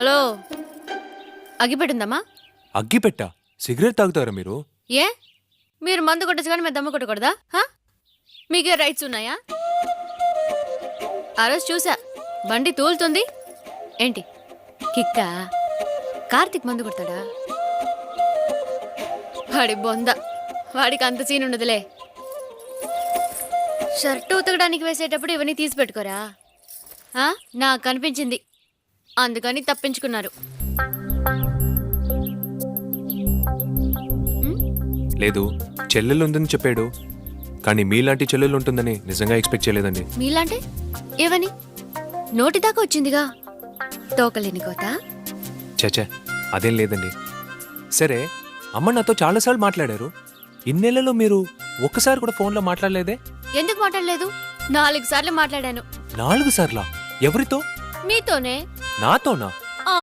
Hello, అగ్గిపెట్టిందమ్మా? అగ్గిపెట్టా? Cigarette తాగుతారా మీరు? ఏ మీరు మందు కొట్టచ్చు కానీ మేము దమ్ము కొట్టకూడదా? మీకే రైట్స్ ఉన్నాయా? ఆ రోజు చూసా, బండి తూలుతుంది ఏంటి కిక్కా? కార్తిక్ మందు కొడతాడా? వాడి బొంద, వాడికి అంత సీన్ ఉండదులే. షర్టు ఉతకడానికి వేసేటప్పుడు ఇవన్నీ తీసి పెట్టుకోరా? నాకు కనిపించింది, అందుకని తప్పించుకున్నారు. లేదు, చెల్లెలు ఉందని చెప్పాడు, కానీ మీలాంటి చెల్లెలు ఉంటుందని నిజంగా ఎక్స్పెక్ట్ చేయలేదండి. మీలాంటి ఏవని? నోటి దాకా వచ్చిందిగా, తోకలేని కోత. చచ్చా, అదేం లేదండి. సరే, అమ్మ నాతో చాలాసార్లు మాట్లాడారు. ఇన్నేళ్లలో మీరు ఒక్కసారి కూడా ఫోన్లో మాట్లాడలేదే? ఎందుకు మాట్లాడలేదు? 4 సార్లు మాట్లాడాను. 4 సార్లా? ఎవరితో? మీతోనే. నాతోనా?